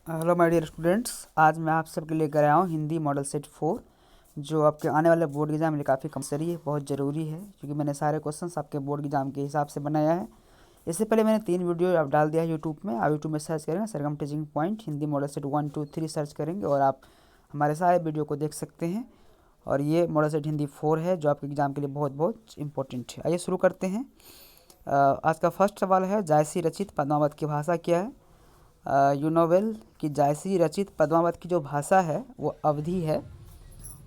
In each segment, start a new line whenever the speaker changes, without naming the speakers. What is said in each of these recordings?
Hello my dear students, आज मैं आप सबके लेकर आया हूँ हिंदी मॉडल सेट 4 जो आपके आने वाले बोर्ड एग्जाम में काफ़ी कंपलसरी है, बहुत ज़रूरी है क्योंकि मैंने सारे क्वेश्चंस आपके बोर्ड एग्जाम के हिसाब से बनाया है। इससे पहले मैंने 3 वीडियो आप डाल दिया है यूट्यूब में। आप यूट्यूब में सर्च करेंगे Sargam teaching point Hindi model set 1 2 3 search करेंगे और आप हमारे सारे वीडियो को देख सकते हैं। और ये मॉडल सेट हिंदी 4 है जो आपके एग्ज़ाम के लिए बहुत बहुत इंपॉर्टेंट है। आइए शुरू करते हैं। आज का फर्स्ट सवाल है, जायसी रचित पद्मावत की भाषा क्या है? यू नो वेल कि जायसी रचित पद्मावत की जो भाषा है वो अवधी है।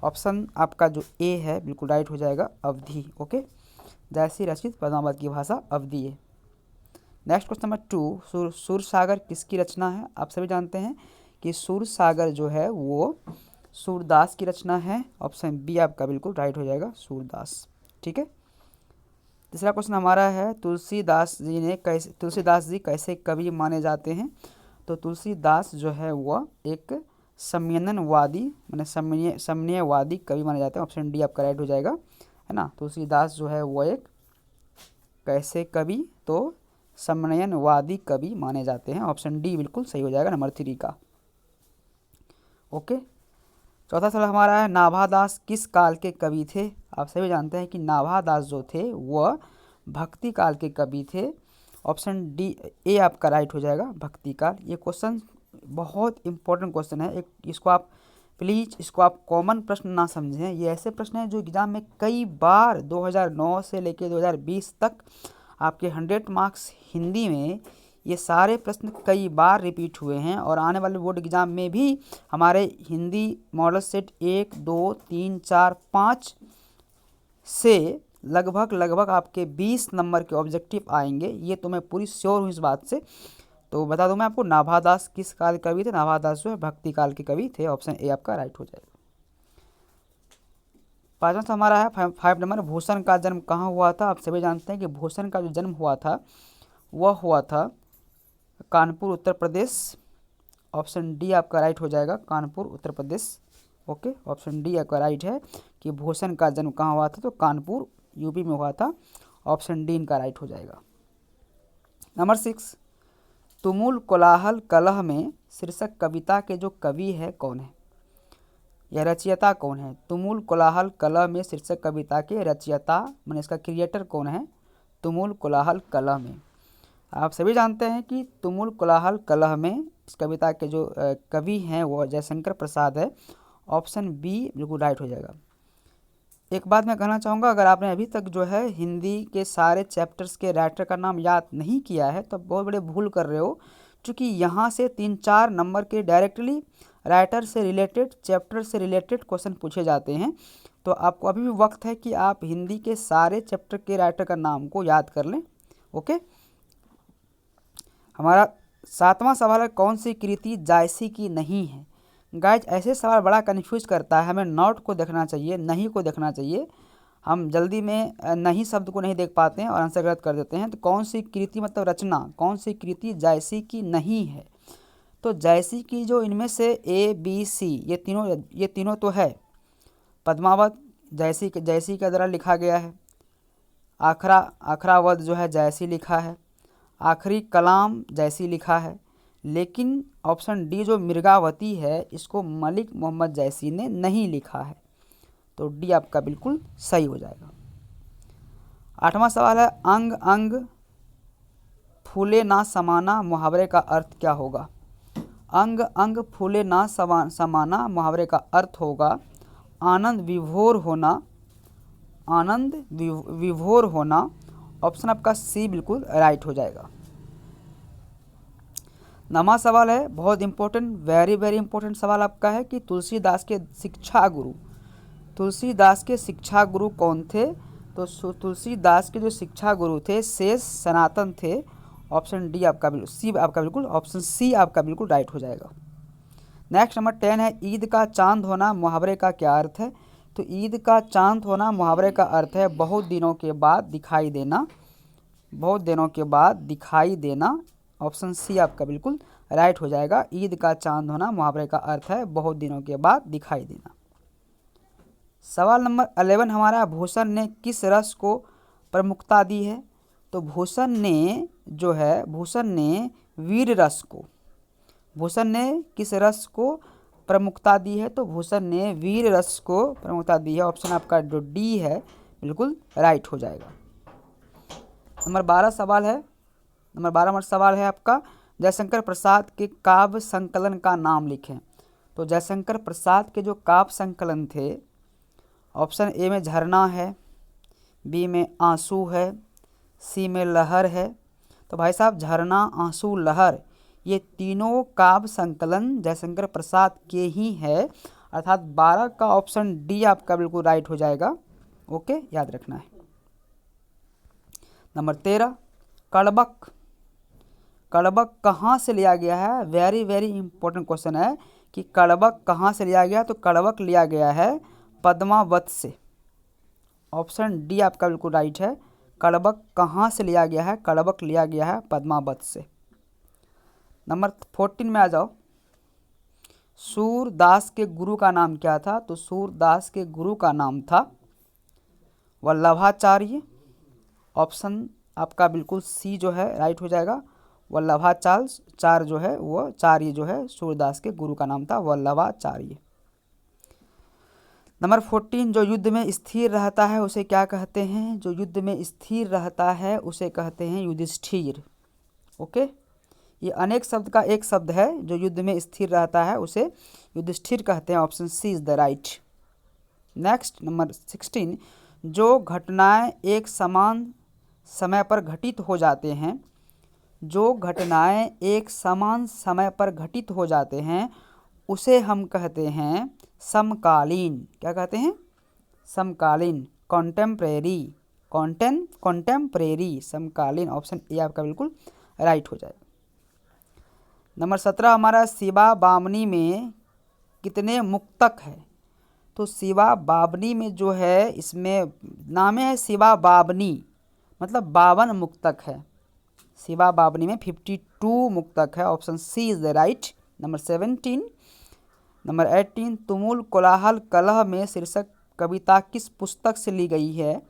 ऑप्शन आपका जो ए है बिल्कुल राइट हो जाएगा, अवधी। ओके, जायसी रचित पद्मावत की भाषा अवधी है। नेक्स्ट क्वेश्चन नंबर 2, सूरसागर किसकी रचना है? आप सभी जानते हैं कि सूरसागर जो है वो सूरदास की रचना है। ऑप्शन बी आपका बिल्कुल राइट हो जाएगा, सूरदास। ठीक है। तीसरा क्वेश्चन हमारा है, तुलसीदास जी कैसे कवि माने जाते हैं? तो तुलसीदास जो है वह एक समन्वयवादी समन्वयवादी कवि माने जाते हैं। ऑप्शन डी आपका राइट हो जाएगा, है ना। तुलसीदास जो है वह एक कैसे कवि? तो समन्वयवादी कवि माने जाते हैं। ऑप्शन डी बिल्कुल सही हो जाएगा, नंबर 3 का। ओके। चौथा सवाल हमारा है, नाभादास किस काल के कवि थे? आप सभी जानते हैं कि नाभादास जो थे वह भक्ति काल के कवि थे। ऑप्शन डी ए आपका राइट हो जाएगा, भक्ति काल। ये क्वेश्चन बहुत इंपॉर्टेंट क्वेश्चन है। इसको आप प्लीज़ कॉमन प्रश्न ना समझें। ये ऐसे प्रश्न हैं जो एग्ज़ाम में कई बार 2009 से लेकर 2020 तक आपके 100 मार्क्स हिंदी में ये सारे प्रश्न कई बार रिपीट हुए हैं। और आने वाले बोर्ड एग्ज़ाम में भी हमारे हिंदी मॉडल सेट 1 2 3 4 5 से लगभग आपके 20 नंबर के ऑब्जेक्टिव आएंगे। ये तो मैं पूरी श्योर हूँ इस बात से। तो बता दूं मैं आपको, नाभादास किस काल के कवि थे? नाभादास जो है भक्ति काल के कवि थे। ऑप्शन ए आपका राइट हो जाएगा। पाँचवा तो हमारा है 5 नंबर, भूषण का जन्म कहाँ हुआ था? आप सभी जानते हैं कि भूषण का जो जन्म हुआ था वह हुआ था कानपुर उत्तर प्रदेश। ऑप्शन डी आपका राइट हो जाएगा, Kanpur Uttar Pradesh. Okay, option D आपका राइट है कि भूषण का जन्म कहाँ हुआ था? तो कानपुर यूपी में हुआ था। ऑप्शन डी इनका राइट हो जाएगा। नंबर 6, तुमुल कोलाहल कलह में शीर्षक कविता के जो कवि है कौन है? यह रचयिता कौन है? तुमुल कोलाहल कलह में शीर्षक कविता के रचयिता मैंने इसका क्रिएटर कौन है? तुमुल कोलाहल कलह में। आप सभी जानते हैं कि तुमुल कोलाहल कलह में इस कविता के जो कवि हैं वो जयशंकर प्रसाद है। ऑप्शन बी बिल्कुल राइट हो जाएगा। एक बात मैं कहना चाहूँगा, अगर आपने अभी तक जो है हिंदी के सारे चैप्टर्स के राइटर का नाम याद नहीं किया है तो बहुत बड़े भूल कर रहे हो, क्योंकि यहाँ से 3-4 नंबर के डायरेक्टली राइटर से रिलेटेड, चैप्टर से रिलेटेड क्वेश्चन पूछे जाते हैं। तो आपको अभी भी वक्त है कि आप हिंदी के सारे चैप्टर के राइटर का नाम को याद कर लें। ओके। हमारा 7वां सवाल है, कौन सी कृति जायसी की नहीं है? गाइज ऐसे सवाल बड़ा कन्फ्यूज करता है, हमें नॉट को देखना चाहिए, नहीं को देखना चाहिए। हम जल्दी में नहीं शब्द को नहीं देख पाते हैं और आंसर गलत कर देते हैं। तो कौन सी कृति मतलब रचना, कौन सी कृति जायसी की नहीं है? तो जायसी की जो इनमें से ए बी सी ये तीनों तो है। पद्मावत जायसी के द्वारा लिखा गया है। आखरावत जो है जायसी लिखा है। आखिरी कलाम जैसी लिखा है। लेकिन ऑप्शन डी जो मृगावती है इसको मलिक मोहम्मद जैसी ने नहीं लिखा है। तो डी आपका बिल्कुल सही हो जाएगा। 8वां सवाल है, अंग अंग फूले ना समाना मुहावरे का अर्थ क्या होगा? अंग अंग फूले ना समाना मुहावरे का अर्थ होगा आनंद विभोर होना। ऑप्शन आपका सी बिल्कुल राइट हो जाएगा। 9वां सवाल है, बहुत इंपॉर्टेंट, वेरी वेरी इंपॉर्टेंट सवाल आपका है कि तुलसीदास के शिक्षा गुरु कौन थे? तो तुलसीदास के जो शिक्षा गुरु थे शेष सनातन थे। ऑप्शन डी आपका बिल्कुल ऑप्शन सी आपका बिल्कुल राइट हो जाएगा। नेक्स्ट नंबर 10 है, ईद का चांद होना मुहावरे का क्या अर्थ है? तो ईद का चांद होना मुहावरे का अर्थ है बहुत दिनों के बाद दिखाई देना। ऑप्शन सी आपका बिल्कुल राइट हो जाएगा। ईद का चांद होना मुहावरे का अर्थ है बहुत दिनों के बाद दिखाई देना। सवाल नंबर 11 हमारा, भूषण ने किस रस को प्रमुखता दी है? तो भूषण ने वीर रस को भूषण ने किस रस को प्रमुखता दी है? तो भूषण ने वीर रस को प्रमुखता दी है। ऑप्शन आपका जो डी है बिल्कुल राइट हो जाएगा। नंबर 12 सवाल है, नंबर 12 नंबर सवाल है आपका, जयशंकर प्रसाद के काव्य संकलन का नाम लिखें। तो जयशंकर प्रसाद के जो काव्य संकलन थे, ऑप्शन ए में झरना है, बी में आंसू है, सी में लहर है। तो भाई साहब झरना, आंसू, लहर ये तीनों काव्य संकलन जयशंकर प्रसाद के ही है, अर्थात 12 का ऑप्शन डी आपका बिल्कुल राइट हो जाएगा। ओके, याद रखना है। नंबर 13 कड़बक, कड़बक कहाँ से लिया गया है? वेरी वेरी इंपॉर्टेंट क्वेश्चन है कि कड़बक कहाँ से लिया गया? तो कड़बक लिया गया है पद्मावत से। ऑप्शन डी आपका बिल्कुल राइट है। कड़बक कहाँ से लिया गया है? कड़बक लिया गया है पद्मावत से। नंबर 14 में आ जाओ। सूरदास के गुरु का नाम क्या था? तो सूरदास के गुरु का नाम था वल्लभाचार्य। ऑप्शन आपका बिल्कुल सी जो है राइट हो जाएगा। वल्लभाचार्य जो है वो चार्य जो है सूरदास के गुरु का नाम था वल्लभाचार्य। नंबर 14 जो युद्ध में स्थिर रहता है उसे क्या कहते हैं? जो युद्ध में स्थिर रहता है उसे कहते हैं युधिष्ठिर। ओके, ये अनेक शब्द का एक शब्द है। जो युद्ध में स्थिर रहता है उसे युधिष्ठिर कहते हैं। Option C is the right. Next number 16 जो घटनाएं एक समान समय पर घटित हो जाते हैं, जो घटनाएं एक समान समय पर घटित हो जाते हैं उसे हम कहते हैं समकालीन। क्या कहते हैं? समकालीन, कॉन्टेम्परेरी, कॉन्टेम्परेरी, समकालीन। ऑप्शन ए आपका बिल्कुल राइट हो जाएगा। नंबर 17 हमारा शिवा बामनी में कितने मुक्तक है? तो शिवा बावनी में जो है इसमें नाम है शिवा बावनी, मतलब 52 मुक्तक है। शिवा बावनी में 52 मुक्तक है। Option C is the right. Number 17 number 18 तुमुल कोलाहल कलह में शीर्षक कविता किस पुस्तक से ली गई है?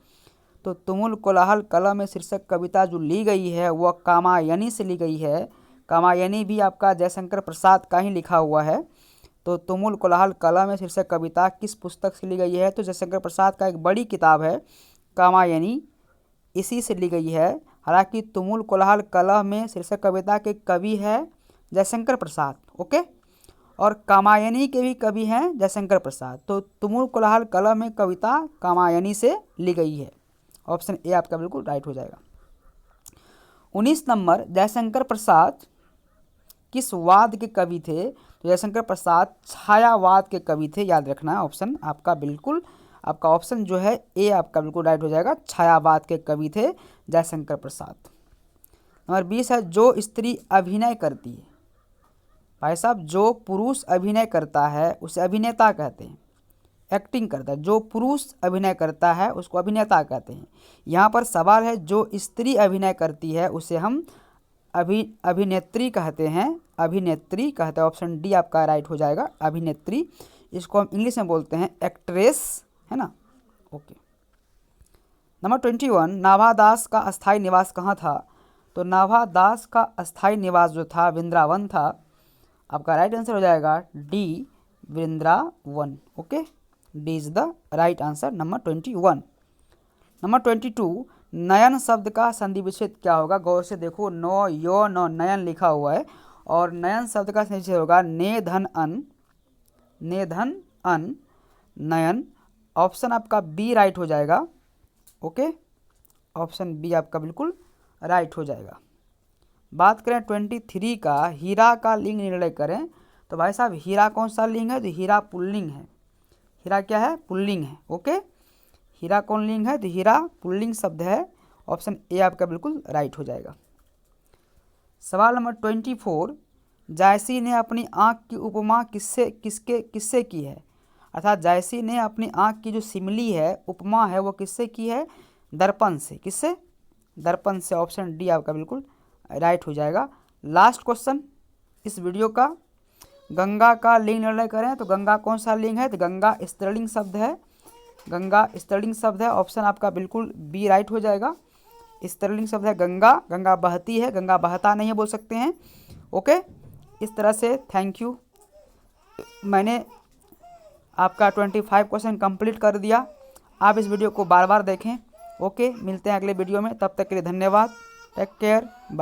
तो तुमुल कोलाहल कलह में शीर्षक कविता जो ली गई है वह कामायनी से ली गई है। कामायनी भी आपका जयशंकर प्रसाद का ही लिखा हुआ है। तो तुमुल कोलाहल कलह में शीर्षक कविता किस पुस्तक से ली गई है? तो जयशंकर प्रसाद का एक बड़ी किताब है कामायनी, इसी से ली गई है। हालांकि तुमुल कोलाहल कलह में शीर्षक कविता के कवि है जयशंकर प्रसाद। ओके, और कामायनी के भी कवि हैं जयशंकर प्रसाद। तो तुमुल कोलाहल कलह में कविता कामायनी से ली गई है। ऑप्शन ए आपका बिल्कुल राइट हो जाएगा। 19 नंबर जयशंकर प्रसाद किस वाद के कवि थे? तो जयशंकर प्रसाद छायावाद के कवि थे। याद रखना है, ऑप्शन आपका बिल्कुल, आपका ऑप्शन जो है ए आपका बिल्कुल राइट हो जाएगा। छायावाद के कवि थे जयशंकर प्रसाद। नंबर 20 है जो स्त्री अभिनय करती है। भाई साहब जो पुरुष अभिनय करता है उसे अभिनेता कहते हैं, एक्टिंग करता है। जो पुरुष अभिनय करता है उसको अभिनेता कहते हैं। यहाँ पर सवाल है जो स्त्री अभिनय करती है उसे हम अभिनेत्री कहते हैं, अभिनेत्री कहते हैं। ऑप्शन डी आपका राइट हो जाएगा, अभिनेत्री। इसको हम इंग्लिश में बोलते हैं एक्ट्रेस, है ना। ओके, नंबर 21 नाभादास का अस्थायी निवास कहाँ था? तो नाभादास का अस्थायी निवास जो था वृंदावन था। आपका राइट आंसर हो जाएगा D, Vrindavan. Okay, D is the right answer, number 21। Number 22 नयन शब्द का संधि विच्छेद क्या होगा? गौर से देखो, नो यो नो नयन लिखा हुआ है और नयन शब्द का संधि विच्छेद होगा ने धन अन, ने धन अन, नयन। ऑप्शन आपका बी राइट हो जाएगा। ओके, ऑप्शन बी आपका बिल्कुल राइट हो जाएगा। बात करें 23 का, हीरा का लिंग निर्णय करें। तो भाई साहब हीरा कौन सा लिंग है? तो हीरा पुल्लिंग है। हीरा क्या है? पुल्लिंग है। ओके, हीरा कौन लिंग है? तो हीरा पुल्लिंग शब्द है। ऑप्शन ए आपका बिल्कुल राइट हो जाएगा। सवाल नंबर 24 जायसी ने अपनी आँख की उपमा किससे की है? अर्थात जायसी ने अपनी आँख की जो सिमली है, उपमा है, वो किससे की है? दर्पण से। किससे? दर्पण से। ऑप्शन डी आपका बिल्कुल राइट हो जाएगा। लास्ट क्वेश्चन इस वीडियो का, गंगा का लिंग निर्णय करें। तो गंगा कौन सा लिंग है? तो गंगा स्त्रीलिंग शब्द है। गंगा स्त्रीलिंग शब्द है। ऑप्शन आपका बिल्कुल बी राइट हो जाएगा। स्त्रीलिंग शब्द है गंगा। गंगा बहती है, गंगा बहता नहीं है बोल सकते हैं। ओके, इस तरह से थैंक यू, मैंने आपका 25 क्वेश्चन कंप्लीट कर दिया। आप इस वीडियो को बार बार देखें। ओके, मिलते हैं अगले वीडियो में, तब तक के लिए धन्यवाद। Take care.